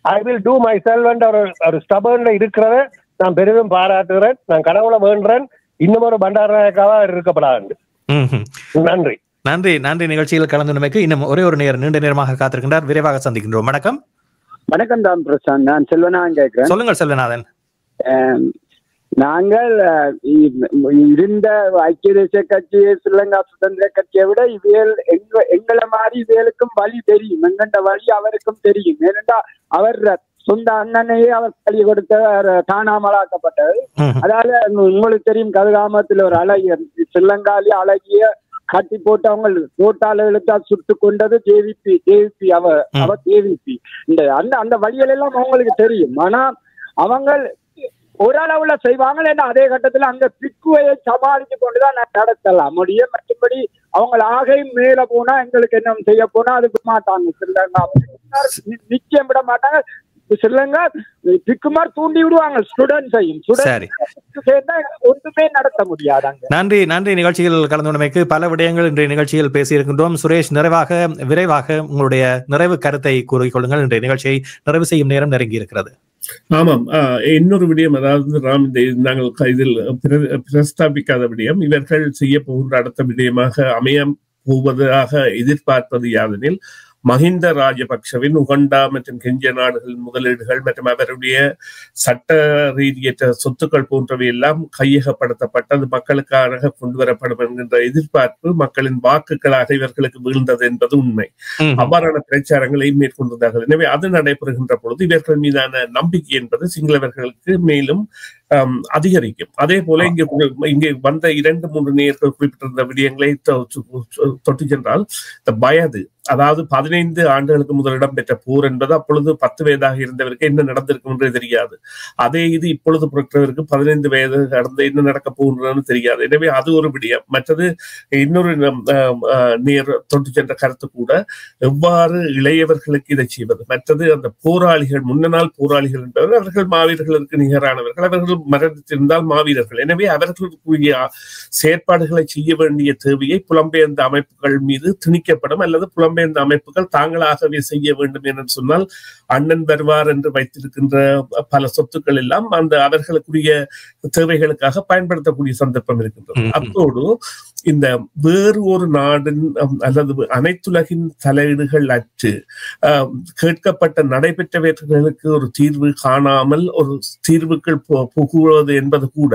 I will do myself என்ற ஒரு ஸ்டபர்ன்ல இருக்கிறத நான் பெரிதும் பாராட்டுகிறேன். நான் கடவுளை வேண்டுறேன் இன்னும் ஒரு பண்டாரநாயக்காக இருக்கப்படாது. நன்றி. நன்றி. நன்றி. நிகழ்ச்சியில் கலந்துரைமைக்கு இன்னும் ஒரே ஒரு நேரம் நீண்ட நேரமாக காத்திருக்கின்றார். விரைவாக சந்திக்கின்றோம். வணக்கம். வணக்கம் தான் பிரசாந்த். நான் செல்வநாதன் கேட்கிறேன். சொல்லுங்கள் செல்வநாதன். நாங்கள் இருந்த ஐக்கிய தேசிய கட்சி ஸ்ரீலங்கா சுதந்திர கட்சியை விட இவியல் எங்களை மாதிரி இவியலுக்கும் வழி தெரியும். எங்கண்ட வழி அவருக்கும் தெரியும். ஏனென்றா அவர் சொந்த அண்ணனையே அவர் பழி கொடுத்த காணாமலாக்கப்பட்டது. அதால உங்களுக்கு தெரியும், கதிராமத்தில் ஒரு அழகிய ஸ்ரீலங்காலே அழகிய கட்டி போட்டு அவங்க ரோட்டால எழுத்தா சுட்டு கொண்டது ஜேவிபி அவ ஜேவிபி. இந்த அந்த வழிகள் எல்லாம் அவங்களுக்கு தெரியும். ஆனா அவங்க ஓரளவுல செய்வாங்க. ஏன்னா அதே கட்டத்துல அந்த பிக்குவையை சமாளித்து கொண்டுதான் நடத்தலாம் முடியும். மற்றபடி அவங்க ஆகையும் மேல போனா எங்களுக்கு என்ன செய்ய போனா அது விட மாட்டாங்க. ஸ்ரீலங்கா நிச்சயம் விட மாட்டாங்க. ஸ்ரீலங்கா பிக்குமார் தூண்டி விடுவாங்க ஸ்டூடெண்ட்ஸையும். சேர்ந்தா ஒன்றுமே நடத்த முடியாதாங்க. நன்றி. நன்றி. நிகழ்ச்சியில் கலந்துரைமைக்கு பல விடயங்கள் இன்றைய நிகழ்ச்சியில் பேசியிருக்கின்றோம். சுரேஷ், விரைவாக உங்களுடைய நிறைவு கருத்தை கூறிக்கொள்ளுங்கள். இன்றைய நிகழ்ச்சியை நிறைவு செய்யும் நேரம் நெருங்கி இருக்கிறது. ஆமாம், இன்னொரு விடயம், அதாவது ராம், நாங்கள் இதில் பிரஸ்தாபிக்காத விடயம், இவர்கள் செய்ய போகின்ற அடுத்த விடயமாக அமைய போவதாக எதிர்பார்ப்பது யாதெனில் மஹிந்த ராஜபக்சவின் உகண்டா மற்றும் கென்ய நாடுகளின் முதலீடுகள் மற்றும் அவருடைய சட்ட ரீதியற்ற சொத்துக்கள் போன்றவை எல்லாம் கையகப்படுத்தப்பட்டது மக்களுக்காக கொண்டு வரப்படும் என்கின்ற எதிர்பார்ப்பு மக்களின் வாக்குகளாக இவர்களுக்கு வீழ்ந்தது என்பது உண்மை. அவ்வாறான பிரச்சாரங்களை மேற்கொண்டிருந்தார்கள். எனவே அது நடைபெறுகின்ற பொழுது இவர்கள் மீதான நம்பிக்கை என்பது சிங்களவர்களுக்கு மேலும் அதிகரிக்கும். அதே போல இங்கே வந்த 2-3 நேயர்கள் குறிப்பிட்டிருந்த விடயங்களை தொட்டு சென்றால் இந்த வயது, அதாவது 15 ஆண்டுகளுக்கு முதல் இடம்பெற்ற போர் என்பது அப்பொழுது 10 வயதாக இருந்தவருக்கு என்ன நடந்திருக்கும் என்றே தெரியாது. அதே இது இப்பொழுது பிறக்கிறவருக்கு 15 வயது கடந்து என்ன நடக்க போகின்றன்னு தெரியாது. எனவே அது ஒரு விடயம். மற்றது இன்னொரு நேர் தொட்டு சென்ற கருத்து கூட, எவ்வாறு இளையவர்களுக்கு இதை செய்வது. மற்றது அந்த போராளிகள், முன்ன நாள் போராளிகள் என்பவர்கள் அவர்கள் மாவீரர்களுக்கு நிகரானவர்கள், அவர்கள் மரணித்திருந்தால் மாவீரர்கள். எனவே அவர்களுக்குரிய செயற்பாடுகளை செய்ய வேண்டிய தேவையை புலம்பெயர்ந்த அமைப்புகள் மீது திணிக்கப்படும், அல்லது புலம்பெயர்ந்த அமைப்புகள் தாங்களாகவே செய்ய வேண்டும் என்று சொன்னால் அண்ணன் வருவார் என்று வைத்திருக்கின்ற பல சொத்துக்கள் எல்லாம் அந்த அவர்களுக்குரிய தேவைகளுக்காக பயன்படுத்தக்கூடிய சந்தர்ப்பம் இருக்கின்றது. அத்தோடு இந்த வேறு ஒரு நாடின் அல்லது அனைத்துலகின் தலையீடுகள் அற்று கேட்கப்பட்ட நடைபெற்றவர்களுக்கு ஒரு தீர்வு காணாமல் ஒரு தீர்வுகள் புகுவது என்பது கூட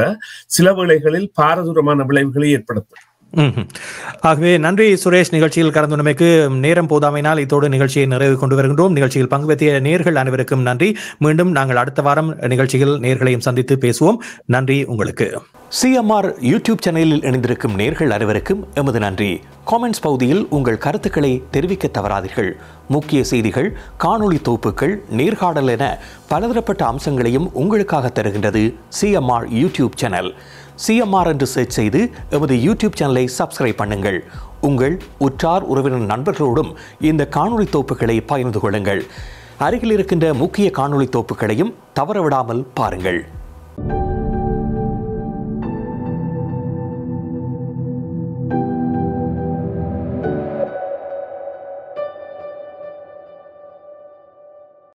சில வேளைகளில் பாரதூரமான விளைவுகளை ஏற்படுத்தும். ஆகவே நன்றி சுரேஷ். நிகழ்ச்சியில் கலந்துள்ளமைக்கு நேரம் போதாமையினால் இதோடு நிகழ்ச்சியை நிறைவு கொண்டு வருகின்றோம். நிகழ்ச்சியில் பங்கு பெற்றிய நேர்கள் அனைவருக்கும் நன்றி. மீண்டும் நாங்கள் அடுத்த வாரம் நிகழ்ச்சியில் நேர்களையும் சந்தித்து பேசுவோம். நன்றி உங்களுக்கு. சிஎம்ஆர் யூடியூப் சேனலில் இணைந்திருக்கும் நேர்கள் அனைவருக்கும் எமது நன்றி. காமெண்ட்ஸ் பகுதியில் உங்கள் கருத்துக்களை தெரிவிக்க தவறாதீர்கள். முக்கிய செய்திகள், காணொளி தொகுப்புகள், நேர்காணல் என பலதரப்பட்ட அம்சங்களையும் உங்களுக்காக தருகின்றது சிஎம்ஆர் யூடியூப் சேனல். சிஎம்ஆர் என்று சர்ச் செய்து எமது யூடியூப் சேனலை சப்ஸ்கிரைப் பண்ணுங்கள். உங்கள் உற்றார் உறவினர் நண்பர்களோடும் இந்த காணொளி தொகுப்புகளை பகிர்ந்து கொள்ளுங்கள். அருகில் இருக்கின்ற முக்கிய காணொளி தொகுப்புகளையும் தவறவிடாமல் பாருங்கள்.